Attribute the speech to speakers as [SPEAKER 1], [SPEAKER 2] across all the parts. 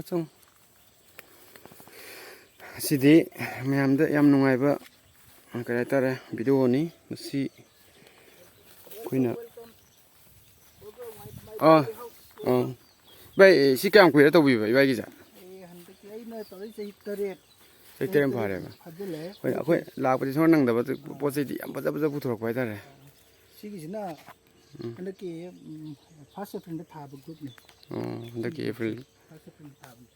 [SPEAKER 1] ꯆꯪꯉꯣ ꯑꯁꯤꯗꯤ ꯃꯌꯥꯝꯗ ꯌꯥꯝ ꯅꯨꯡꯉꯥꯏꯕ ꯀꯩ ꯍꯥꯏꯇꯥꯔꯦ ꯚꯤꯗꯤꯑꯣꯅꯤ ꯃꯁꯤ ꯑꯩꯈꯣꯏꯅ ꯚꯥꯏ ꯁꯤ ꯀꯌꯥꯝ ꯀꯨꯏꯔ ꯇꯧꯕꯤꯕ ꯏꯕꯥꯏꯒꯤꯁꯦ
[SPEAKER 2] ꯍꯟꯗꯛꯀꯤ ꯑꯩꯅ ꯇꯧꯔꯤ ꯆꯍꯤ 8
[SPEAKER 1] ꯆꯍꯤ 8 ꯐꯥꯔꯦꯕ ꯍꯣꯏ ꯑꯩꯈꯣꯏ ꯂꯥꯛꯄꯗꯤ ꯁꯨꯡꯅꯪ ꯅꯪꯗꯕ ꯄꯣꯠ ꯆꯩꯗꯤ ꯌꯥꯝ ꯐꯖ ꯄꯨꯊꯣꯔꯛꯄ ꯍꯥꯏꯇꯥꯔꯦ
[SPEAKER 2] ꯁꯤꯒꯤꯁꯤꯅ ꯍꯟꯗꯛꯀꯤ ꯐꯥꯔꯁ ꯑꯦꯄ꯭ꯔꯤꯜꯗ ꯊꯥꯕ ꯒ꯭ꯔꯨꯞꯅꯤ
[SPEAKER 1] ꯍꯟꯗꯛꯀꯤ ꯑꯦꯄ꯭ꯔꯤꯜ
[SPEAKER 2] ꯐꯥꯔꯁ ꯑꯦꯄ꯭ꯔꯤꯜꯗ ꯊꯥꯕꯅꯤ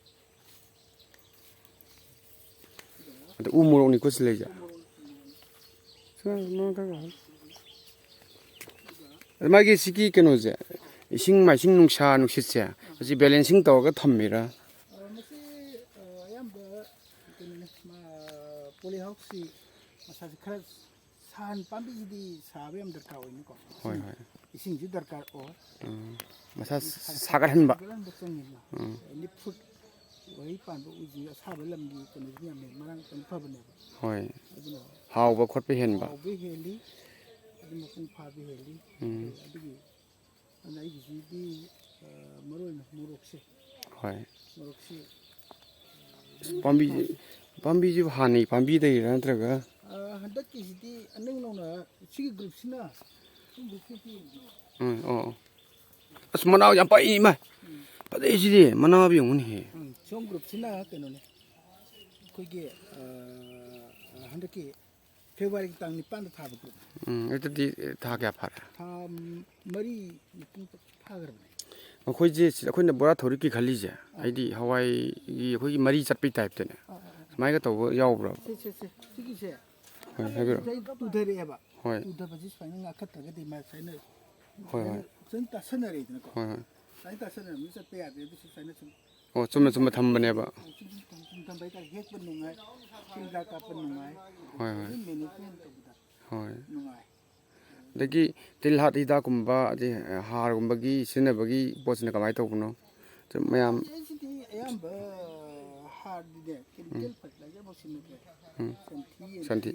[SPEAKER 1] ꯑꯗ ꯎ ꯃꯣꯔꯣꯛꯅꯤꯀꯣ ꯁꯤ ꯂꯩꯁꯦ ꯃꯥꯒꯤ ꯁꯤꯒꯤ ꯀꯩꯅꯣꯁꯦ ꯏꯁꯤꯡ ꯃꯥꯏꯁꯤꯡ ꯅꯨꯡꯁꯥ ꯅꯨꯡꯁꯤꯠꯁꯦ ꯃꯁꯤ ꯕꯦꯂꯦꯟꯁꯤꯡ ꯇꯧꯔꯒ ꯊꯝꯃꯤꯔꯥ
[SPEAKER 2] ꯃꯁꯤ ꯑꯌꯥꯝꯕ ꯀꯩꯅꯣꯅꯤ ꯄꯣꯂꯤ ꯍꯥꯎꯁꯁꯤ ꯃꯁꯥꯁꯤ ꯈꯔ ꯄꯥꯝꯕꯤꯁꯤꯗꯤ ꯁꯥꯕ ꯌꯥꯝ ꯗꯔꯀꯥꯔ ꯑꯣꯏꯅꯤꯀꯣ
[SPEAKER 1] ꯍꯣꯏ ꯍꯣꯏ
[SPEAKER 2] ꯏꯁꯤꯡꯁꯨ ꯗꯔꯀꯥꯔ ꯑꯣꯏ
[SPEAKER 1] ꯃꯁꯥ ꯁꯥꯒꯠꯍꯟꯕ
[SPEAKER 2] ꯆꯪꯉꯤꯕ ꯑꯦꯅꯤ ꯐ꯭ꯔꯨꯠ ꯋꯥꯍꯩ ꯄꯥꯟꯕ ꯎꯁꯤ ꯑꯁꯥꯕ ꯂꯝꯒꯤ ꯀꯩꯅꯣꯁꯤ ꯌꯥꯝꯅ ꯃꯔꯥꯡ ꯀꯥꯏꯅ ꯐꯕꯅꯦꯕ
[SPEAKER 1] ꯍꯣꯏ
[SPEAKER 2] ꯑꯗꯨꯅ
[SPEAKER 1] ꯍꯥꯎꯕ ꯈꯣꯠꯄ ꯍꯦꯟꯕ
[SPEAKER 2] ꯍꯥꯎꯕ ꯍꯦꯜꯂꯤ ꯑꯗꯨ ꯃꯄꯨꯡ ꯐꯥꯕ ꯍꯦꯜꯂꯤ ꯑꯗꯨꯒꯤ ꯑꯗꯨꯅ ꯑꯩꯒꯤꯁꯤꯗꯤ ꯃꯔꯨ ꯑꯣꯏꯅ ꯃꯣꯔꯣꯛꯁꯦ
[SPEAKER 1] ꯍꯣꯏ
[SPEAKER 2] ꯃꯣꯔꯣꯛꯁꯤ
[SPEAKER 1] ꯄꯥꯝꯕꯤꯁꯤꯕꯨ ꯍꯥꯟꯅꯒꯤ ꯄꯥꯝꯕꯤꯗꯒꯤꯔꯥ ꯅꯠꯇ꯭ꯔꯒ
[SPEAKER 2] ꯍꯟꯗꯛꯀꯤꯁꯤꯗꯤ ꯑꯅꯧ ꯅꯧꯅ ꯁꯤꯒꯤ ꯒ꯭ꯔꯨꯞꯁꯤꯅ
[SPEAKER 1] ꯑꯁ ꯃꯅꯥꯎ ꯌꯥꯝ ꯄꯛꯏ ꯏꯃꯥꯏ ꯐꯖꯩ ꯁꯤꯗꯤ ꯃꯅꯥꯎ ꯌꯦꯡꯉꯨꯅꯦꯍꯦ
[SPEAKER 2] ꯁꯣꯝ ꯒ꯭ꯔꯨꯞꯁꯤꯅ ꯀꯩꯅꯣꯅꯦ ꯑꯩꯈꯣꯏꯒꯤ ꯍꯟꯗꯛꯀꯤ ꯐꯦꯕꯋꯥꯔꯤꯒꯤ ꯇꯥꯡ 9ꯗ ꯊꯥꯕ ꯒ꯭ꯔꯨꯞ
[SPEAKER 1] ꯑꯗꯨꯗꯤ ꯊꯥ ꯀꯌꯥ ꯐꯥꯔꯦ
[SPEAKER 2] ꯊꯥ 4 ꯃꯇꯨꯡ ꯐꯥꯈ꯭ꯔꯕꯅꯦ
[SPEAKER 1] ꯑꯩꯈꯣꯏꯁꯦ ꯑꯩꯈꯣꯏꯅ ꯕꯣꯔꯥ ꯊꯧꯔꯤꯛꯀꯤ ꯈꯜꯂꯤꯁꯦ ꯍꯥꯏꯗꯤ ꯍꯋꯥꯏꯒꯤ ꯑꯩꯈꯣꯏꯒꯤ ꯃꯔꯤ ꯆꯠꯄꯩ ꯇꯥꯏꯞꯇꯅꯦ ꯁꯨꯃꯥꯏꯅ ꯇꯧꯕ ꯌꯥꯎꯕ꯭ꯔꯥ
[SPEAKER 2] ꯁꯤꯒꯤꯁꯦ
[SPEAKER 1] ꯍꯣꯏ ꯍꯥꯏꯕꯤꯔꯣ
[SPEAKER 2] ꯇꯨꯊꯔꯛꯑꯦꯕ
[SPEAKER 1] ꯍꯣꯏ
[SPEAKER 2] ꯇꯨꯊꯕꯁꯤ ꯁꯨꯃꯥꯏꯅ ꯉꯥꯛꯈꯠꯇ꯭ꯔꯒꯗꯤ ꯃꯥ ꯁꯨꯃꯥꯏꯅ
[SPEAKER 1] ꯍꯣꯏ ꯍꯣꯏ
[SPEAKER 2] ꯁꯨꯃꯥꯏꯅ ꯇꯥꯁꯟꯅꯔꯛꯏꯗꯅꯀꯣ
[SPEAKER 1] ꯍꯣꯏ ꯍꯣꯏ
[SPEAKER 2] ꯁꯨꯃꯥꯏꯅ ꯇꯥꯁꯟꯅꯔꯕꯅꯤꯅ ꯆꯠꯄ ꯌꯥꯗꯦ ꯑꯗꯨꯁꯨ ꯁꯨꯃꯥꯏꯅ ꯁꯨꯝ
[SPEAKER 1] ꯑꯣ ꯆꯨꯝꯅ ꯊꯝꯕꯅꯦꯕ
[SPEAKER 2] ꯁꯨꯝ ꯊꯝꯕ ꯍꯥꯏꯇꯥꯔꯦ ꯍꯦꯛꯄ ꯅꯨꯡꯉꯥꯏ ꯍꯤꯗꯥꯛ ꯀꯥꯞꯄ ꯅꯨꯡꯉꯥꯏ
[SPEAKER 1] ꯍꯣꯏ ꯍꯣꯏ
[SPEAKER 2] ꯑꯗꯨꯝ ꯃꯦꯅꯦꯖꯃꯦꯟ ꯇꯧꯕꯗ
[SPEAKER 1] ꯍꯣꯏ
[SPEAKER 2] ꯅꯨꯡꯉꯥꯏ
[SPEAKER 1] ꯑꯗꯒꯤ ꯇꯤꯜꯍꯥꯠ ꯍꯤꯗꯥꯛꯀꯨꯝꯕ ꯑꯗꯩ ꯍꯥꯔꯒꯨꯝꯕꯒꯤ ꯁꯤꯖꯤꯟꯅꯕꯒꯤ ꯄꯣꯠꯁꯤꯅ ꯀꯃꯥꯏꯅ ꯇꯧꯕꯅꯣ ꯃꯌꯥꯝ
[SPEAKER 2] ꯑꯩꯁꯤꯗꯤ ꯑꯌꯥꯝꯕ ꯍꯥꯔꯗꯤꯅꯦ ꯀꯦꯃꯤꯀꯦꯜ ꯐꯔꯇꯤꯂꯥꯏꯖꯔ ꯁꯤꯖꯤꯟꯅꯗ꯭ꯔꯦ
[SPEAKER 1] ꯁꯟꯊꯤ
[SPEAKER 2] ꯁꯟꯊꯤ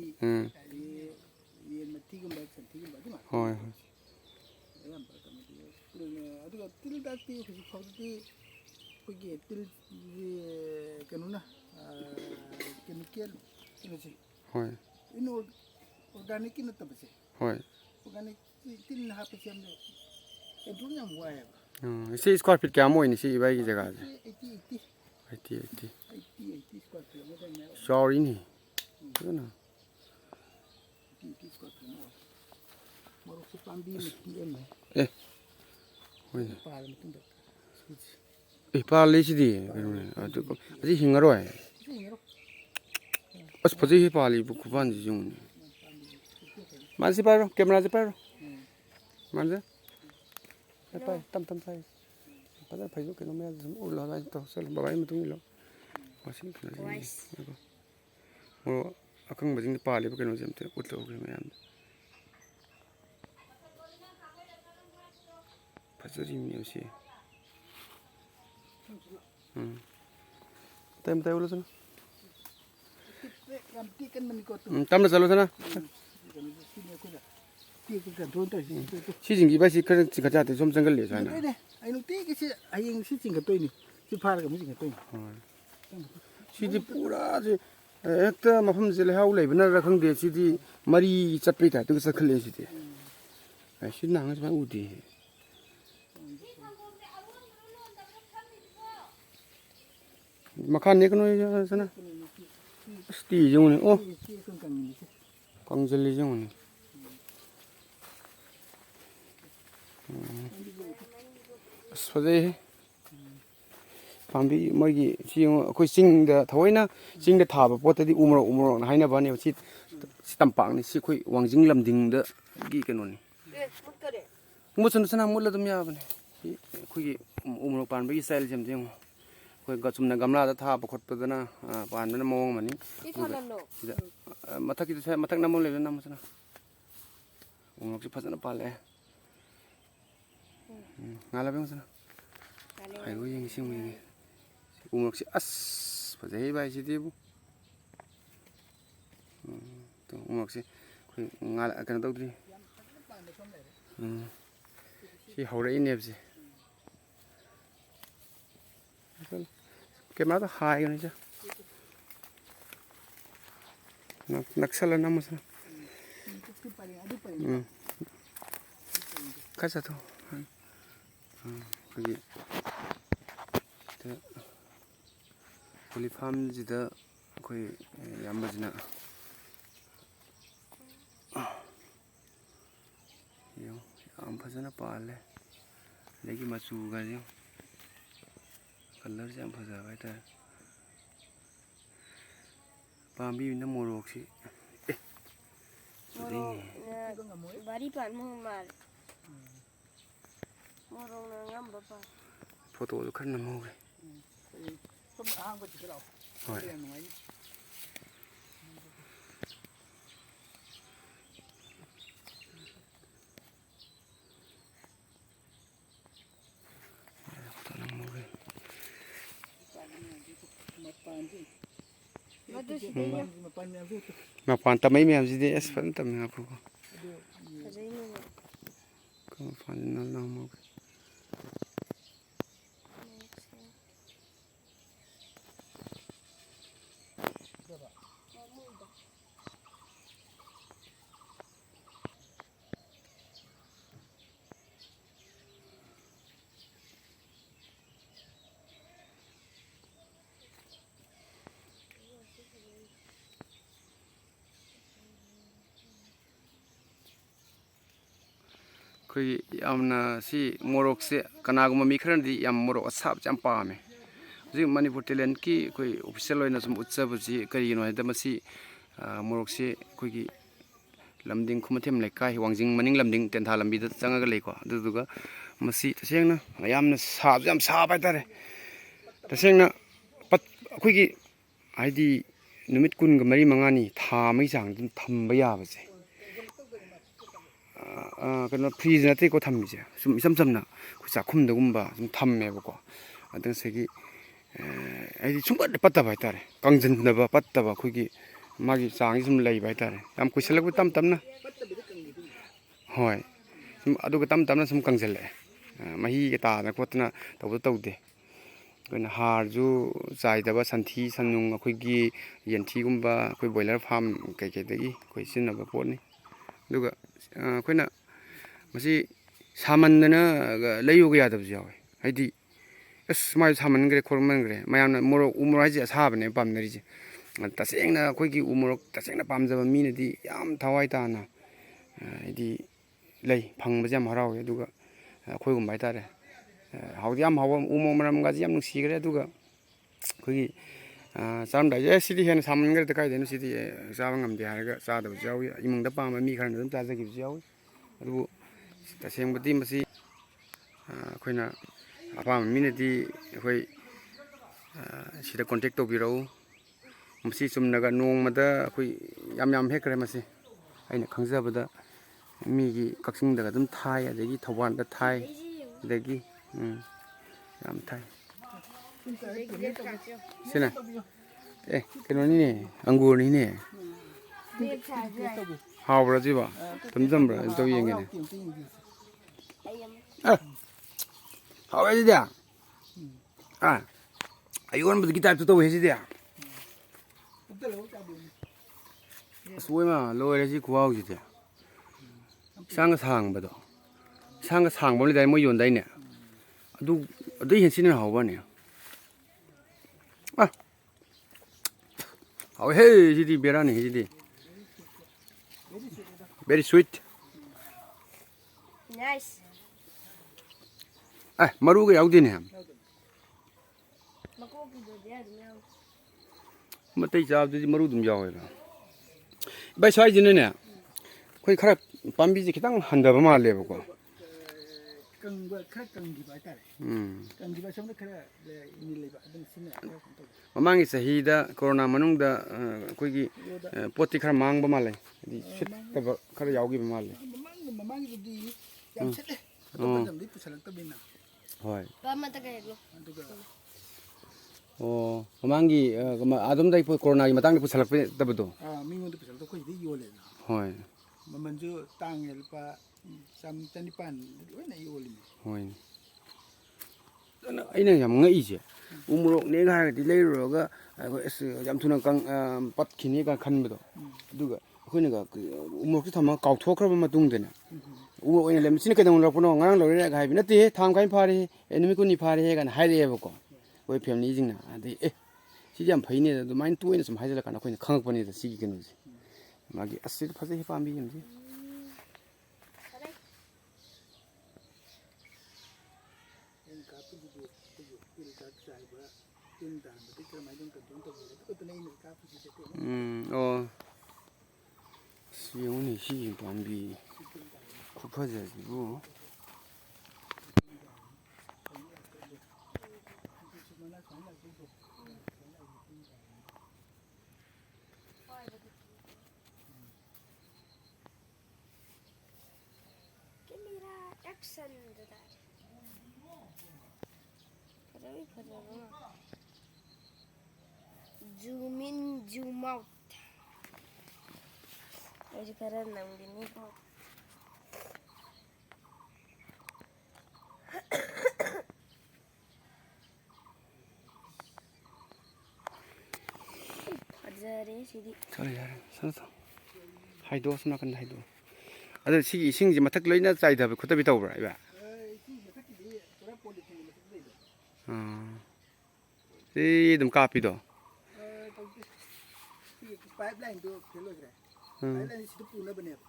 [SPEAKER 2] ꯌꯦꯟ ꯃꯊꯤꯒꯨꯝꯕ ꯁꯟꯊꯤꯒꯨꯝꯕ ꯑꯗꯨ ꯉꯥꯛꯇꯅꯤ
[SPEAKER 1] ꯍꯣꯏ
[SPEAKER 2] ꯑꯌꯥꯝꯕ ꯀꯩꯅꯣꯗꯤ ꯑꯗꯨꯒ ꯇꯤꯜ ꯍꯤꯗꯥꯛꯇꯤ ꯍꯧꯖꯤꯛ ꯐꯥꯎꯗꯗꯤ ꯑꯩꯈꯣꯏꯒꯤ ꯇꯤꯜ ꯀꯩꯅꯣꯅ ꯀꯦꯃꯤꯀꯦꯜ ꯀꯩꯅꯣꯁꯦ
[SPEAKER 1] ꯍꯣꯏ
[SPEAKER 2] ꯑꯣꯔꯒꯥꯅꯤꯛꯀꯤ ꯅꯠꯇꯕꯁꯦ
[SPEAKER 1] ꯍꯣꯏ
[SPEAKER 2] ꯑꯣꯔꯒꯥꯅꯤꯛ ꯇꯤꯟ ꯍꯥꯞꯄꯁꯦ ꯌꯥꯝꯅ ꯀꯟꯇ꯭ꯔꯣꯜ ꯌꯥꯝ ꯋꯥꯏꯑꯦꯕ
[SPEAKER 1] ꯁꯤ ꯏꯁꯀ꯭ꯋꯥꯔ ꯐꯤꯠ ꯀꯌꯥꯃꯨꯛ ꯑꯣꯏꯅꯤ ꯁꯤ ꯏꯕꯥꯏꯒꯤ ꯖꯒꯥꯁꯦ
[SPEAKER 2] 80 ꯏꯁꯀ꯭ꯋꯥꯔ ꯐꯤꯠ ꯑꯃꯗ
[SPEAKER 1] ꯆꯥꯎꯔꯤꯅꯤ ꯐꯖꯅ
[SPEAKER 2] ꯏꯁꯀ꯭ꯋꯥꯔ ꯐꯤꯠ ꯑꯃ ꯑꯣꯏ ꯃꯣꯔꯣꯛꯁꯦ ꯄꯥꯝꯕꯤ ꯑꯃ
[SPEAKER 1] ꯍꯣꯏꯅꯦ
[SPEAKER 2] ꯄꯥꯜꯂ ꯃꯇꯨꯡꯗ
[SPEAKER 1] ꯄꯥꯜꯂꯤꯁꯤꯗꯤ ꯀꯩꯅꯣꯅꯦ ꯑꯁꯤ ꯍꯤꯡꯉꯔꯣꯏ ꯑꯁ ꯐꯖꯩꯍꯦ ꯄꯥꯜꯂꯤꯕ ꯈꯨꯄꯥꯟꯁꯤꯁꯨ ꯌꯦꯡꯉꯨꯅꯦ ꯃꯥꯅꯁꯤ ꯄꯥꯏꯔꯣ ꯀꯦꯃꯦꯔꯥꯁꯤ ꯄꯥꯏꯔꯣ ꯃꯥꯅꯁꯦ ꯄꯥꯏ ꯇꯞ ꯄꯥꯏ ꯐꯖꯅ ꯐꯩꯗꯣ ꯀꯩꯅꯣ ꯃꯌꯥꯝꯗ ꯁꯨꯝ ꯎꯠꯂꯣ ꯑꯗꯨꯃꯥꯏꯅ ꯇꯧ ꯆꯠꯂꯣ ꯕꯕꯥꯒꯤ ꯃꯇꯨꯡ ꯏꯜꯂꯣ ꯃꯁꯤ ꯀꯩꯅꯣꯁꯤ ꯃꯣꯔꯣꯛ ꯑꯀꯪꯕꯁꯤꯡꯗ ꯄꯥꯜꯂꯤꯕ ꯀꯩꯅꯣꯁꯦ ꯑꯝꯇ ꯎꯠꯊꯣꯛꯈ꯭ꯔꯦ ꯃꯌꯥꯝꯗ ꯐꯖꯔꯤꯅꯦ ꯁꯤ ꯇꯞꯅ ꯎꯠꯂꯨꯁꯤꯅ
[SPEAKER 2] ꯌꯥꯝ ꯇꯦꯛꯀꯟꯕꯅꯤꯀꯣ
[SPEAKER 1] ꯇꯞꯅ ꯆꯠꯂꯨꯁꯤꯅ ꯁꯤꯁꯤꯡꯒꯤ ꯏꯕꯥꯏꯁꯤ ꯈꯔ ꯆꯤꯡꯈꯠ ꯌꯥꯗꯦ ꯁꯨꯝ ꯆꯪꯒꯜꯂꯦ ꯁꯨꯃꯥꯏꯅ
[SPEAKER 2] ꯑꯩ ꯅꯨꯡꯇꯤꯒꯤ ꯁꯤ ꯍꯌꯦꯡ ꯁꯤ ꯆꯤꯡꯈꯠꯇꯣꯏꯅꯤ ꯁꯤ ꯐꯥꯔꯒ ꯑꯃꯨꯛ ꯆꯤꯡꯈꯠꯇꯣꯏꯅꯤ
[SPEAKER 1] ꯁꯤꯗꯤ ꯄꯨꯔꯥꯁꯦ ꯍꯦꯛꯇ ꯃꯐꯝꯁꯦ ꯂꯩꯍꯥꯎ ꯂꯩꯕꯅꯔ ꯈꯪꯗꯦ ꯁꯤꯗꯤ ꯃꯔꯤ ꯆꯠꯄꯩ ꯇꯥꯏꯞꯇꯒ ꯆꯠꯈꯠꯂꯛꯑꯦ ꯁꯤꯗꯤ ꯁꯤ ꯅꯍꯥꯟ ꯁꯨꯃꯥꯏꯅ ꯎꯗꯦ ꯃꯈꯥ ꯅꯦꯛꯀꯅꯣ ꯁꯅ ꯑꯁ ꯇꯤꯁꯦ ꯌꯦꯡꯉꯨꯅꯦ ꯑꯣ ꯀꯪꯁꯤꯜꯂꯤꯁꯦ ꯌꯦꯡꯉꯨꯅꯦ ꯑꯁ ꯐꯖꯩꯍꯦ ꯄꯥꯝꯕꯤ ꯃꯣꯏꯒꯤ ꯁꯤ ꯑꯩꯈꯣꯏ ꯆꯤꯡꯗ ꯊꯑꯣꯏꯅ ꯆꯤꯡꯗ ꯊꯥꯕ ꯄꯣꯠꯇꯗꯤ ꯎꯃꯣꯔꯣꯛꯅ ꯍꯥꯏꯅꯕꯅꯦꯕ ꯁꯤ ꯇꯝꯄꯥꯛꯅꯤ ꯁꯤ ꯑꯩꯈꯣꯏ ꯋꯥꯡꯖꯤꯡ ꯂꯝꯗꯤꯡꯗꯒꯤ ꯀꯩꯅꯣꯅꯤ ꯃꯨꯠꯁꯅꯨ ꯁꯅꯥ ꯃꯨꯠꯂ ꯑꯗꯨꯝ ꯌꯥꯕꯅꯦ ꯁꯤ ꯑꯩꯈꯣꯏꯒꯤ ꯎꯃꯣꯔꯣꯛ ꯄꯥꯟꯕꯒꯤ ꯁ꯭ꯇꯥꯏꯜꯁꯦ ꯑꯝꯇ ꯌꯦꯡꯉꯨ ꯑꯩꯈꯣꯏ ꯆꯨꯝꯅ ꯒꯝꯂꯥꯗ ꯊꯥꯕ ꯈꯣꯠꯄꯗꯅ ꯄꯥꯟꯕꯅ ꯃꯑꯣꯡ ꯑꯃꯅꯤ ꯁꯤꯗ ꯃꯊꯛꯀꯤꯗ ꯃꯊꯛ ꯅꯝꯃ ꯂꯩꯕ ꯅꯝꯃꯁꯤꯅ ꯎꯃꯣꯔꯣꯛꯁꯤ ꯐꯖꯅ ꯄꯥꯜꯂꯛꯑꯦ ꯉꯥꯜꯂꯕ ꯌꯦꯡꯉꯨꯁꯤꯅ ꯍꯥꯏꯒꯣ ꯌꯦꯡꯉꯤ ꯁꯤꯡꯕ ꯌꯦꯡꯉꯤ ꯎꯃꯣꯔꯣꯛꯁꯤ ꯑꯁ ꯐꯖꯩ ꯚꯥꯏ ꯁꯤꯗꯤꯕꯨ ꯎꯃꯣꯔꯣꯛꯁꯤ ꯑꯩꯈꯣꯏ ꯀꯩꯅꯣ ꯇꯧꯗ꯭ꯔꯤ ꯁꯤ ꯍꯧꯔꯛꯏꯅꯦꯕꯁꯦ कैमरा तो हाई होनी चाहिए नक्सल ना मुझे कैसा तो कोई पोली फार्म जिधर कोई यामजना यो आम फजना पाले लेकिन मचू का जो कलर से आम फजा भाई था पामी बिना मोरोक सी
[SPEAKER 3] बारी पान मार मोरों ngam bapa
[SPEAKER 1] फोटो तो खरना मोगे होय Mapan tamay mi amsi de es fan tamay apu ko. Ko fan na na mo. कोई यामना सी मोरोक से कनागु ममी खरनदी याम मोरोक असाब जाम पामे जी मणिपुर टैलेंट की कोई ऑफिशियल होइना सम उत्सव जी करिनो है दमसी मोरोक से कोई लमदिंग खुमथेम लेकाय वांजिंग मनिंग लमदिंग तेंथा लंबी द चंगा लेको दुदुगा मसी तसेंगना यामना साब जाम साब हाइतारे तसेंगना पत अखोइगी हाइदी नुमित कुनगा मरी मंगानी था मै चांग दुम थंबा याबसे कनो फ्रीज नते को थम्मिजे सुम इसम समना चाखुमदगुम्बा सुम थम्मेबको अदं सेगी आइदि सुंबद पत्ता बाइतारे कंजनदबा पत्तबा खुगी मागी चांगी सुम लई बाइतारे याम कुइसलक तम तमना होय सुम अदुग तम तमना सुम कंजले मही के ताना खोतना तब तौदे कना हारजु चाइदबा संथी सनुंग खुगी यंथीगुम्बा खुई बॉयलर फार्म कैकेदगी खुई सिनबा पोटनी दुगा अखोइना मसी सामनदना लैयोग यादबजु यावे हाइदि अस माय सामनग्रे खोरमनग्रे मयामना मोरोक उमोर हाइजे असाबने पामनरिजे तसेंगना अखोइगी उमोरक तसेंगना पामजबा मीनदी याम थवाइ ताना हाइदि लೈ फंगबजे याम हरावे दुगा अखोइगुम बाइतारे हाउदि याम हाव उमोर मरमगाजी याम नुसिगरे दुगा अखोइगी चामदाइ सिदि हेन सामनग्रे त काइदेनो सिदि चाबा ngamदे हारगा चादबजु यावी इमुंगदा पामा मी खरन दम चाजगिबजु यावी अदु तसेंबदि मसी अखोइना अपाम मीनदी अखोइ सिदा कांटेक्ट तौबिरौ मसी चुमनगा नोंगमदा अखोइ याम याम हेकरे मसी आइना खंगजबदा मीगी कक्सिंगदगा दम थाइ अदगी थौबानदा थाइ अदगी याम थाइ सिना ए केनोनी अंगूरनी ने हावब्रा जिबा तमजमब्रा तो येंगेने हावे जिदा अयोन बदगी टाइप तो हे जिदा सोयमा लोरे जि खुआउ जिदा सांग सांगबदो सांग सांगबोले दाइ मोय योनदाइने अदु अदु हेसिने हावबाने हावे हे जिदि Berani जिदि very sweet
[SPEAKER 3] nice
[SPEAKER 1] maru ga yaudine
[SPEAKER 3] mako ki do dia dum
[SPEAKER 1] matai jab di maru dum yawe ba bai sai jine ne khoi khara pambi ji khitang handaba ma le ba ko
[SPEAKER 2] कंगबा खरा कंगी बाइतारे कंगी बा समने खरा इनि लेबा अदं सिने
[SPEAKER 1] ममांगी सहीदा corona मनुंगदा कोइगी पोती खरा मांगबा माले दि सिटबा खरा यावगी माले
[SPEAKER 2] ममांग जुदी याम सेले अदं जमदि पुसलक तबिना
[SPEAKER 1] होय
[SPEAKER 3] ba ma ta kaylo
[SPEAKER 2] अदुगा
[SPEAKER 1] ओ ममांगी आदमदाई corona gi matang ni pusalak pe tabdo
[SPEAKER 2] मिंगोंद पुसलक कोइ दि योलेना
[SPEAKER 1] होय
[SPEAKER 2] ममनजु तांगे लपा चम चनिपान लोइना योलिनि
[SPEAKER 1] होय अइना याम ngai je ꯎ ꯃꯣꯔꯣꯛꯅꯦꯒ ꯍꯥꯏꯔꯒꯗꯤ ꯂꯩꯔꯨꯔꯒ ꯑꯩꯈꯣꯏ ꯑꯁ ꯌꯥꯝ ꯊꯨꯅ ꯄꯠꯈꯤꯅꯤꯒ ꯈꯟꯕꯗꯣ ꯑꯗꯨꯒ ꯑꯩꯈꯣꯏꯅꯒ ꯎ ꯃꯣꯔꯣꯛꯁꯦ ꯊꯝꯃꯒ ꯀꯥꯎꯊꯣꯛꯈ꯭ꯔꯕ ꯃꯇꯨꯡꯗꯅꯦ ꯎ ꯃꯣꯔꯣꯛ ꯑꯣꯏꯅ ꯂꯩ ꯃꯁꯤꯅ ꯀꯩꯗꯧꯅ ꯂꯧꯔꯛꯄꯅꯣ ꯉꯔꯥꯡ ꯂꯧꯔꯦꯒ ꯍꯥꯏꯕ ꯅꯠꯇꯦꯍꯦ ꯊꯥ ꯃꯈꯥꯏ ꯐꯥꯔꯦ ꯅꯨꯃꯤꯠ 2 ꯐꯥꯔꯦ ꯀꯥꯏꯅ ꯍꯥꯏꯔꯛꯑꯦꯕꯀꯣ ꯑꯩꯈꯣꯏ ꯐꯦꯃꯤꯂꯤꯁꯤꯡꯅ ꯑꯗꯩ ꯁꯤꯗꯤ ꯌꯥꯝ ꯐꯩꯅꯦ ꯑꯗꯨꯃꯥꯏꯅ ꯇꯣꯏꯅ ꯁꯨꯝ ꯍꯥꯏꯖꯤꯜꯂꯀꯥꯟꯗ ꯑꯩꯈꯣꯏꯅ ꯈꯪꯉꯛꯄꯅꯤꯗ ꯁꯤꯒꯤ ꯀꯩꯅꯣꯁꯦ ꯃꯥꯒꯤ ꯑꯁ ꯐꯖꯩ ꯄꯥꯝꯕꯤ ꯑꯃꯁꯦ
[SPEAKER 2] ꯑꯩꯅ ꯀꯥꯞꯄꯤꯁꯤꯗꯤ ꯑꯩꯈꯣꯏꯒꯤ ꯍꯤꯗꯥꯛ ꯆꯥꯏꯕ ꯇꯤꯟ ꯇꯥꯟꯕꯗꯤ ꯀꯔꯝꯍꯥꯏꯅ ꯀꯟꯇ꯭ꯔꯣꯜ ꯇꯧꯕꯤ ꯑꯗꯨ ꯈꯛꯇꯅꯦ ꯑꯩꯅ ꯀꯥꯞꯄꯤꯁꯤ
[SPEAKER 1] ꯑꯣ ꯌꯦꯡꯉꯨꯅꯦ ꯁꯤꯒꯤ ꯄꯥꯝꯕꯤ ꯈꯨꯐꯖꯁꯤꯕꯨ
[SPEAKER 3] Camera action da zoom in zoom out aje kara namgini ko fajare sidi
[SPEAKER 1] ꯆꯠꯂꯦ ꯌꯥꯔꯦ ꯆꯠꯂꯣ ꯍꯥꯏꯗꯣꯛꯑꯣ ꯁꯣꯝ ꯅꯥꯀꯟꯗ ꯍꯥꯏꯗꯣꯛꯑꯣ ꯑꯗꯣ ꯁꯤꯒꯤ ꯏꯁꯤꯡꯁꯤ ꯃꯊꯛ ꯂꯣꯏꯅ ꯆꯥꯏꯊꯕ ꯈꯣꯠꯇꯕꯤ ꯇꯧꯕ꯭ꯔꯥ ꯏꯕ ꯁꯤ ꯑꯗꯨꯝ ꯀꯥꯞꯄꯤꯗꯣ
[SPEAKER 2] ꯄꯥꯏꯞ ꯂꯥꯏꯟꯗꯣ ꯐꯦꯜ ꯑꯣꯏꯈ꯭ꯔꯦ ꯄꯥꯏꯞ ꯂꯥꯏꯟ ꯁꯤꯗ ꯄꯨꯅꯕꯅꯦꯕ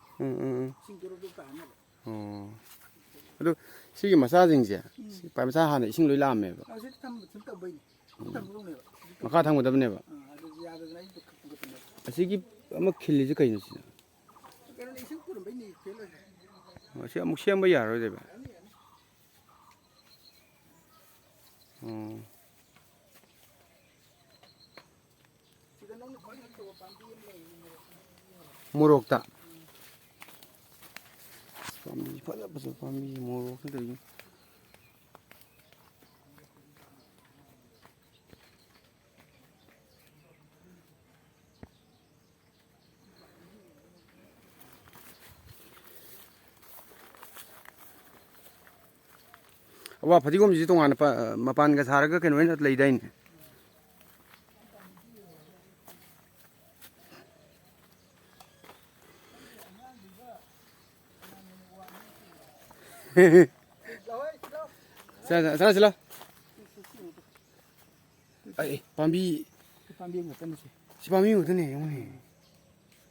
[SPEAKER 2] ꯏꯁꯤꯡ ꯗꯣꯔꯣ ꯇꯥꯅꯕ
[SPEAKER 1] ꯑꯣ ꯑꯗꯨ ꯁꯤꯒꯤ ꯃꯆꯥꯁꯤꯡꯁꯦ ꯄꯥꯏꯞ ꯃꯆꯥ ꯍꯥꯟꯅ ꯏꯁꯤꯡ ꯂꯣꯏ ꯂꯥꯛꯑꯝꯃꯦꯕ
[SPEAKER 2] ꯁꯤꯗ ꯁꯨꯝ ꯇꯧꯕꯩꯅꯤ ꯊꯝꯕꯗꯧꯅꯦꯕ
[SPEAKER 1] ꯃꯈꯥ ꯊꯝꯒꯗꯕꯅꯦꯕ
[SPEAKER 2] ꯑꯗꯨ ꯌꯥꯗꯗꯅ ꯑꯩ ꯄꯨꯈꯠꯄꯅꯦꯕ
[SPEAKER 1] ꯑꯁꯤꯒꯤ ꯑꯃ ꯈꯤꯜꯂꯤꯁꯦ ꯀꯩꯅꯣ ꯁꯤꯅ
[SPEAKER 2] ꯀꯩꯅꯣꯅꯦ ꯏꯁꯤꯡ ꯄꯨꯔꯝꯕꯩꯅꯤ ꯐꯦꯜ ꯑꯣꯏꯈ꯭ꯔꯦ
[SPEAKER 1] ꯁꯤ ꯑꯃꯨꯛ ꯁꯦꯝꯕ ꯌꯥꯔꯔꯣꯏꯗꯕ
[SPEAKER 2] ꯌꯥꯅꯤ ꯌꯥꯅꯤ ꯁꯤꯗ ꯅꯪꯅ ꯈ꯭ꯋꯥꯏ ꯉꯛꯇꯕ ꯄꯥꯝꯕꯤ ꯑꯃ ꯂꯩ
[SPEAKER 1] ꯃꯣꯔꯣꯛꯇ ꯄꯥꯝꯕꯤ ꯐꯖ ꯐꯖꯕ ꯄꯥꯝꯕꯤ ꯃꯣꯔꯣꯛ ꯇꯧꯔꯤ ꯑꯋꯥ ꯐꯗꯤꯒꯣꯝꯁꯤ ꯇꯣꯉꯥꯟꯅ ꯃꯄꯥꯟꯒ ꯁꯥꯔꯒ ꯀꯩꯅꯣ ꯑꯣꯏꯅ ꯂꯩꯗꯥꯏꯅꯦ ꯆꯠꯂꯣ ꯑꯩ ꯄꯥꯝꯕꯤ
[SPEAKER 2] ꯄꯥꯝꯕꯤ ꯉꯥꯛꯇꯅꯤ
[SPEAKER 1] ꯁꯤ ꯄꯥꯝꯕꯤ ꯉꯥꯛꯇꯅꯦ ꯌꯦꯡꯉꯨꯅꯦ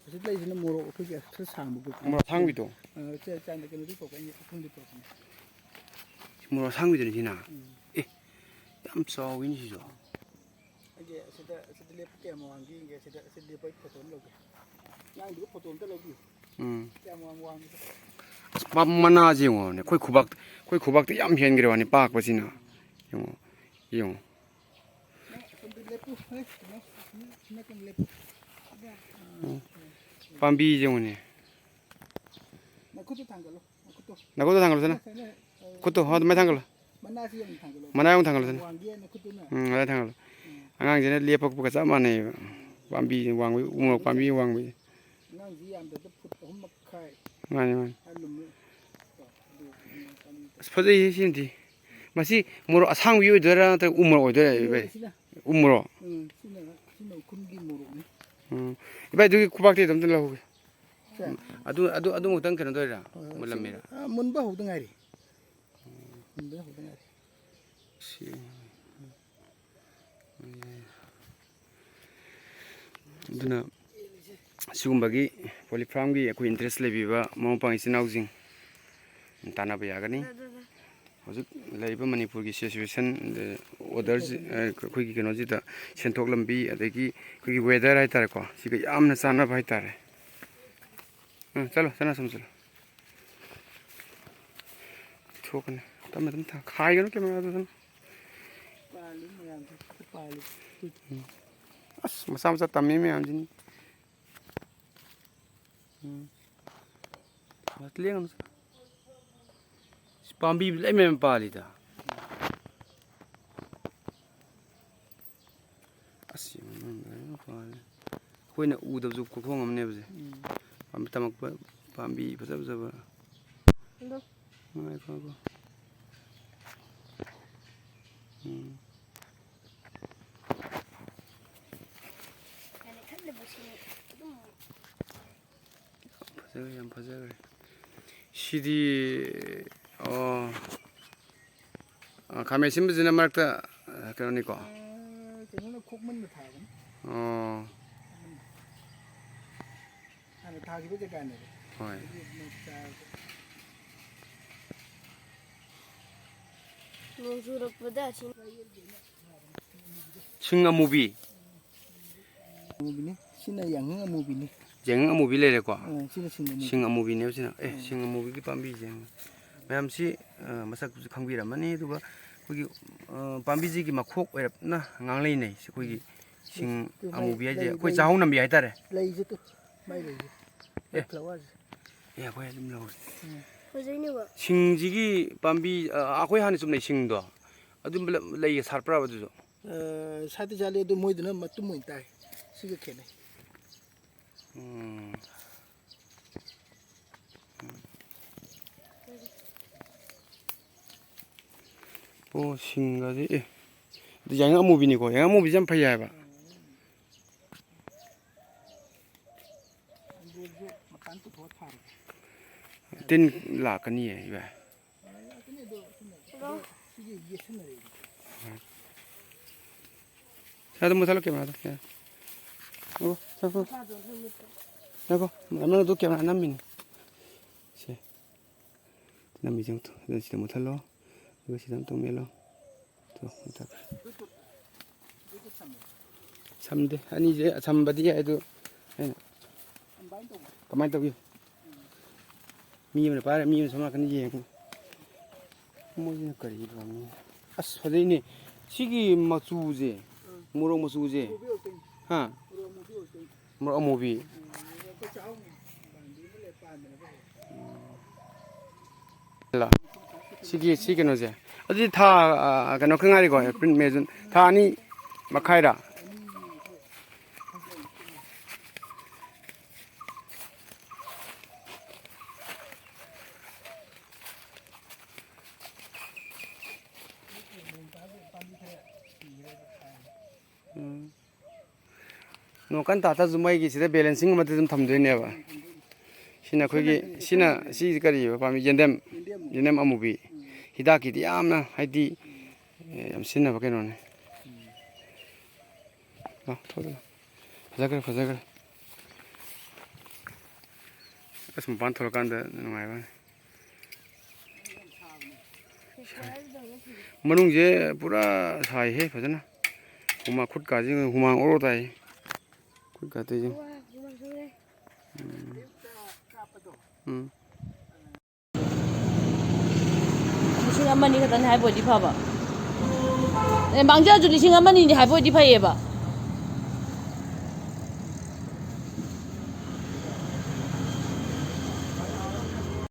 [SPEAKER 2] ꯍꯧꯖꯤꯛ ꯂꯩꯁꯤꯅ ꯃꯣꯔꯣꯛ ꯑꯩꯈꯣꯏꯒꯤ ꯈꯔ ꯁꯥꯡꯕ
[SPEAKER 1] ꯃꯣꯔꯣꯛ ꯑꯁꯥꯡꯕꯤꯗꯣ
[SPEAKER 2] ꯆꯥꯟꯗ ꯀꯩꯅꯣꯗꯤ ꯄꯣꯔꯛꯄꯅꯤ ꯎꯈ꯭ꯔꯨꯜꯗꯤ ꯄꯣꯔꯛꯄꯅꯤ
[SPEAKER 1] ꯃꯣꯔꯣꯛ ꯑꯁꯥꯡꯕꯤꯗꯨꯅꯤ ꯁꯤꯅ ꯌꯥꯝ ꯆꯥꯎꯋꯤꯅꯦ ꯁꯤꯁꯨ
[SPEAKER 2] ꯑꯩꯁꯦ ꯁꯤꯗ ꯂꯦꯞꯄ ꯀꯌꯥꯝ ꯋꯥꯡꯒꯦ ꯌꯦꯡꯒꯦ ꯁꯤꯗ ꯂꯦꯞꯄ ꯑꯩ ꯐꯣꯇꯣ ꯑꯃ ꯂꯧꯒꯦ ꯅꯪꯗꯨꯒ ꯐꯣꯇꯣ ꯑꯝꯇ ꯂꯧꯕꯤꯌꯨ ꯀꯌꯥꯝ ꯋꯥꯡꯒꯦ
[SPEAKER 1] ꯃꯅꯥꯁꯦ ꯌꯦꯡꯉꯣꯅꯦ ꯑꯩꯈꯣꯏ ꯈꯨꯕꯥꯛꯇ ꯌꯥꯝ ꯍꯦꯟꯈ꯭ꯔꯦ ꯋꯥꯅꯤ ꯄꯥꯛꯄꯁꯤꯅ ꯌꯦꯡꯉꯣ
[SPEAKER 2] ꯅꯪ ꯑꯁꯣꯝꯗ ꯂꯦꯞꯄꯨ ꯅꯥꯀꯟ ꯂꯦꯞꯄꯨ
[SPEAKER 1] ꯄꯥꯝꯕꯤꯁꯦ ꯌꯦꯡꯉꯣꯅꯦ
[SPEAKER 2] ꯅꯈꯨꯠꯇꯨ ꯊꯥꯡꯒꯠꯂꯣ
[SPEAKER 1] ꯅꯈꯨꯠꯇꯣ ꯊꯥꯡꯒꯠꯂꯨꯁꯤꯅ ꯈꯨꯠꯇꯣ ꯑꯗꯨꯃꯥꯏꯅ ꯊꯥꯡꯒꯠꯂꯣ
[SPEAKER 2] ꯃꯅꯥꯁꯤ ꯌꯥꯝ ꯊꯥꯡꯒꯠꯂꯣ
[SPEAKER 1] ꯃꯅꯥ ꯌꯥꯝ ꯊꯥꯡꯒꯠꯂꯨꯁꯤꯅ
[SPEAKER 2] ꯋꯥꯡꯒꯦ ꯅꯈꯨꯠꯇꯨꯅ
[SPEAKER 1] ꯑꯗꯨꯃꯥꯏꯅ ꯊꯥꯡꯒꯠꯂꯣ ꯑꯉꯥꯡꯁꯤꯅ ꯂꯦꯞꯄꯛꯄꯒ ꯆꯞ ꯃꯥꯟꯅꯩꯑꯕ ꯄꯥꯝꯕꯤꯁꯦ ꯋꯥꯡꯕꯒꯤ ꯎ ꯃꯣꯔꯣꯛ ꯄꯥꯝꯕꯤ ꯋꯥꯡꯕꯁꯦ
[SPEAKER 2] ꯑꯉꯥꯡꯁꯤ ꯌꯥꯝꯗ꯭ꯔꯕꯗ ꯐꯨꯠ 3 ꯃꯈꯥꯏ
[SPEAKER 1] ꯃꯥꯅꯤ
[SPEAKER 2] ꯑꯂꯨꯝꯃꯤ
[SPEAKER 1] ꯑꯁ ꯐꯖꯩꯍꯦ ꯁꯤꯅꯗꯤ ꯃꯁꯤ ꯃꯣꯔꯣꯛ ꯑꯁꯥꯡꯕꯤ ꯑꯣꯏꯗꯣꯏꯔꯥ ꯅꯠꯇ꯭ꯔꯒ ꯎ ꯃꯣꯔꯣꯛ ꯑꯣꯏꯗꯣꯏꯔꯥ ꯏꯕꯥꯏ ꯎ ꯃꯣꯔꯣꯛ
[SPEAKER 2] ꯁꯤꯅ ꯎꯈ꯭ꯔꯨꯜꯒꯤ ꯃꯣꯔꯣꯛꯅꯤ
[SPEAKER 1] ꯏꯕꯥꯏ ꯑꯗꯨꯒꯤ ꯈꯨꯕꯥꯛꯇꯩ ꯑꯝꯇ ꯂꯧꯍꯧꯒꯦ ꯑꯗꯨꯃꯛꯇꯪ ꯀꯩꯅꯣ ꯇꯧꯔꯤꯔꯥ ꯃꯨꯜꯂꯝꯃꯤꯔꯥ
[SPEAKER 2] ꯃꯨꯟꯕ ꯍꯧꯗ ꯉꯥꯏꯔꯤ ꯃꯨꯟꯕ ꯍꯧꯗ ꯉꯥꯏꯔꯤ
[SPEAKER 1] ꯑꯗꯨꯅ ꯁꯤꯒꯨꯝꯕꯒꯤ ꯄꯣꯂꯤꯐꯥꯔꯝꯒꯤ ꯑꯩꯈꯣꯏ ꯏꯟꯇꯔꯦꯁ ꯂꯩꯕꯤꯕ ꯃꯃꯥ ꯃꯄꯥ ꯏꯆꯤꯟ ꯏꯅꯥꯎꯁꯤꯡ ꯇꯥꯟꯅꯕ ꯌꯥꯒꯅꯤ ꯍꯧꯖꯤꯛ ꯂꯩꯔꯤꯕ ꯃꯅꯤꯄꯨꯔꯒꯤ ꯁꯤꯆꯨꯋꯦꯁꯟ ꯑꯣꯗꯔꯁꯤ ꯑꯩꯈꯣꯏꯒꯤ ꯀꯩꯅꯣꯁꯤꯗ ꯁꯦꯟꯊꯣꯛ ꯂꯝꯕꯤ ꯑꯗꯒꯤ ꯑꯩꯈꯣꯏꯒꯤ ꯋꯦꯗꯔ ꯍꯥꯏꯇꯥꯔꯦꯀꯣ ꯁꯤꯒ ꯌꯥꯝꯅ ꯆꯥꯟꯅꯕ ꯍꯥꯏꯇꯥꯔꯦ ꯆꯠꯂꯣ ꯁꯨꯝ ꯆꯠꯂꯣ ꯊꯣꯛꯀꯅꯤ ꯇꯞꯅ ꯈꯥꯏꯒꯅꯨ ꯀꯦꯃꯦꯔꯥꯗꯨꯗꯅ
[SPEAKER 2] ꯄꯥꯜꯂꯤ ꯃꯌꯥꯝꯁꯦ ꯄꯥꯜꯂꯤ
[SPEAKER 1] ꯑꯁ ꯃꯆꯥ ꯃꯆꯥ ꯇꯝꯃꯤ ꯃꯌꯥꯝꯁꯤꯅꯤ ꯂꯦꯡꯒꯅꯨ ꯄꯥꯝꯕꯤ ꯂꯩ ꯃꯌꯥꯝ ꯄꯥꯜꯂꯤꯗ ꯑꯁ ꯄꯥꯜꯂꯤ ꯑꯩꯈꯣꯏꯅ ꯎꯗꯕꯁꯨ ꯀꯣꯛꯊꯣꯡ ꯑꯃꯅꯦꯕꯁꯦ ꯄꯥꯝꯕꯤ ꯇꯝꯃꯛꯄ ꯄꯥꯝꯕꯤ ꯐꯖ ꯐꯖꯕ ꯐꯖꯈ꯭ꯔꯦ ꯌꯥꯝ ꯐꯖꯈ꯭ꯔꯦ ꯁꯤꯗꯤ ꯈꯥꯃꯦꯟ ꯑꯁꯤꯟꯕꯁꯤꯅ ꯃꯔꯛꯇ ꯀꯩꯅꯣꯅꯤꯀꯣ
[SPEAKER 2] ꯀꯩꯅꯣꯅ ꯈꯣꯛꯃꯟꯕ ꯊꯥꯕꯅꯤ
[SPEAKER 1] ꯑꯣ
[SPEAKER 2] ꯍꯥꯟꯅ ꯊꯥꯈꯤꯕ ꯖꯒꯥꯅꯦꯕ
[SPEAKER 1] ꯍꯣꯏ
[SPEAKER 3] ꯅꯣꯡ ꯆꯨꯔꯛꯄꯗ
[SPEAKER 1] ꯁꯤꯡ ꯑꯃꯨꯕꯤ
[SPEAKER 2] ꯑꯃꯨꯕꯤꯅꯤ ꯁꯤꯅ ꯌꯥꯡꯉꯪ ꯑꯃꯨꯕꯤꯅꯤ
[SPEAKER 1] ꯌꯥꯏꯉꯪ ꯑꯃꯨꯕꯤ ꯂꯩꯔꯦꯀꯣ
[SPEAKER 2] ꯁꯤꯅ ꯁꯤꯡ ꯑꯃꯨꯕꯤ
[SPEAKER 1] ꯁꯤꯡ ꯑꯃꯨꯕꯤꯅꯦꯕ ꯁꯤꯅ ꯁꯤꯡ ꯑꯃꯨꯕꯤꯒꯤ ꯄꯥꯝꯕꯤꯁꯦ ꯃꯌꯥꯝꯁꯤ ꯃꯁꯛꯁꯨ ꯈꯪꯕꯤꯔꯝꯃꯅꯤ ꯑꯗꯨꯒ ꯑꯩꯈꯣꯏꯒꯤ ꯄꯥꯝꯕꯤꯁꯤꯒꯤ ꯃꯈꯣꯛ ꯑꯣꯏꯔꯞꯅ ꯉꯥꯡꯂꯩꯅꯩ ꯑꯩꯈꯣꯏꯒꯤ ꯁꯤꯡ ꯑꯃꯨꯕꯤ ꯍꯥꯏꯁꯦ ꯑꯩꯈꯣꯏ ꯆꯥꯛꯍꯥꯎ ꯅꯝꯕꯤ ꯍꯥꯏꯇꯥꯔꯦ
[SPEAKER 2] ꯂꯩꯁꯦ ꯇꯨ ꯃꯥꯏ ꯂꯩꯁꯦ ꯐ꯭ꯂꯥꯋꯔꯁꯦ
[SPEAKER 1] ꯑꯩꯈꯣꯏ ꯑꯗꯨꯝ ꯂꯧꯔꯦ
[SPEAKER 3] ꯐꯖꯩꯅꯦꯕ
[SPEAKER 1] ꯁꯤꯡꯁꯤꯒꯤ ꯄꯥꯝꯕꯤ ꯑꯩꯈꯣꯏ ꯍꯥꯟꯅ ꯆꯨꯝꯅꯩ ꯁꯤꯡꯗꯣ ꯑꯗꯨꯝ ꯂꯩꯒ ꯁꯥꯠꯄ꯭ꯔꯥꯕ ꯑꯗꯨꯁꯨ
[SPEAKER 2] ꯁꯥꯠꯇꯤ ꯁꯥꯠꯂꯤ ꯑꯗꯨ ꯃꯣꯏꯗꯨꯅ ꯃꯇꯨꯝ ꯑꯣꯏꯅ ꯇꯥꯏ ꯁꯤꯒ ꯈꯦꯠꯅꯩ
[SPEAKER 1] ꯑꯣ ꯁꯤꯡꯒꯗꯤ ꯑꯗꯨ ꯌꯥꯏꯉꯪ ꯑꯃꯨꯕꯤꯅꯤꯀꯣ ꯌꯥꯏꯉꯪ ꯑꯃꯨꯕꯤꯁꯦ ꯌꯥꯝ ꯐꯩ ꯍꯥꯏꯕ
[SPEAKER 2] ꯑꯪꯒꯨꯔꯁꯨ ꯃꯄꯥꯟ ꯄꯨꯊꯣꯛꯑ ꯊꯥꯔꯦ
[SPEAKER 1] ꯇꯤꯟ ꯂꯥꯛꯀꯅꯤꯌꯦ ꯏꯕꯥꯏ
[SPEAKER 2] ꯂꯥꯛꯀꯅꯤ ꯑꯗꯣ ꯁꯤꯒꯤ ꯌꯦꯠꯁꯤꯟꯅꯔꯦ
[SPEAKER 1] ꯁꯥꯗ ꯃꯨꯊꯠꯂꯣ ꯀꯦꯃꯦꯔꯥꯗꯣ ꯉꯥꯏꯈꯣ ꯅꯪꯗꯣ ꯀꯦꯃꯦꯔꯥ ꯅꯝꯃꯤꯅꯤ ꯁꯦ ꯅꯝꯃꯤꯁꯦ ꯑꯗꯨ ꯁꯤꯗ ꯃꯨꯊꯠꯂꯣ ꯑꯗꯨꯒ ꯁꯤꯗ ꯑꯃꯨꯛꯇꯪ ꯃꯦꯜꯂꯣ ꯃꯨꯊꯠꯈ꯭ꯔꯦ ꯁꯝꯗꯦ ꯑꯅꯤꯁꯦ ꯁꯝꯕꯗꯤ ꯌꯥꯏ ꯑꯗꯨ ꯑꯩꯅ ꯀꯃꯥꯏꯅ ꯇꯧꯒꯦ ꯃꯤ ꯑꯃꯅ ꯄꯥꯏꯔꯦ ꯃꯤ ꯑꯃꯅ ꯁꯣꯝ ꯅꯥꯀꯟꯗ ꯌꯦꯡꯉꯨ ꯃꯣꯏꯁꯤꯅ ꯀꯔꯤ ꯄꯥꯝꯃꯤ ꯑꯁ ꯐꯖꯩꯅꯦ ꯁꯤꯒꯤ ꯃꯆꯨꯁꯦ ꯃꯣꯔꯣꯛ ꯃꯆꯨꯁꯦ ꯍꯥ ꯃꯣꯔꯣꯛ ꯑꯃꯨꯕꯤ ꯁꯤ ꯀꯩꯅꯣꯁꯦ ꯑꯗꯨꯗꯤ ꯊꯥ ꯀꯩꯅꯣ ꯈꯛ ꯉꯥꯏꯔꯤꯀꯣ ꯑꯦꯄ꯭ꯔꯤꯜ ꯃꯦ ꯖꯨꯟ ꯊꯥ 2 ꯃꯈꯥꯏꯔ ꯅꯣꯡ ꯀꯟ ꯇꯥꯇꯁꯨ ꯃꯩꯒꯤ ꯁꯤꯗ ꯕꯦꯂꯦꯟꯁꯤꯡ ꯑꯃꯗꯤ ꯑꯗꯨꯝ ꯊꯝꯗꯣꯏꯅꯦꯕ ꯁꯤꯅ ꯑꯩꯈꯣꯏꯒꯤ ꯁꯤ ꯀꯔꯤꯕ ꯄꯥꯝꯕꯤ ꯌꯦꯟꯗꯦꯝ ꯑꯃꯨꯕꯤ ꯍꯤꯗꯥꯛꯀꯤꯗꯤ ꯌꯥꯝꯅ ꯍꯥꯏꯗꯤ ꯌꯥꯝ ꯁꯤꯖꯤꯟꯅꯕ ꯀꯩꯅꯣꯅꯦ ꯐꯖꯈ꯭ꯔꯦ ꯑꯁ ꯃꯄꯥꯟ ꯊꯣꯛꯂꯀꯥꯟꯗ ꯅꯨꯡꯉꯥꯏꯕꯅꯤ ꯃꯅꯨꯡꯁꯦ ꯄꯨꯔꯥ ꯁꯥꯏꯍꯦ ꯐꯖꯅ ꯈꯨꯠꯀꯥꯁꯦ ꯍꯨꯃꯥꯡ ꯑꯣꯔꯣ ꯇꯥꯏ ꯈꯨꯠꯀꯥꯇꯩꯁꯦ
[SPEAKER 4] ꯂꯤꯁꯤꯡ ꯑꯃ ꯑꯅꯤ ꯈꯛꯇꯅꯤ ꯍꯥꯏꯕ ꯑꯣꯏꯗꯤ ꯐꯕ ꯃꯥꯡꯖꯔꯁꯨ ꯂꯤꯁꯤꯡ ꯑꯃ ꯑꯅꯤꯗꯤ ꯍꯥꯏꯕ ꯑꯣꯏꯗꯤ ꯐꯩꯌꯦꯕ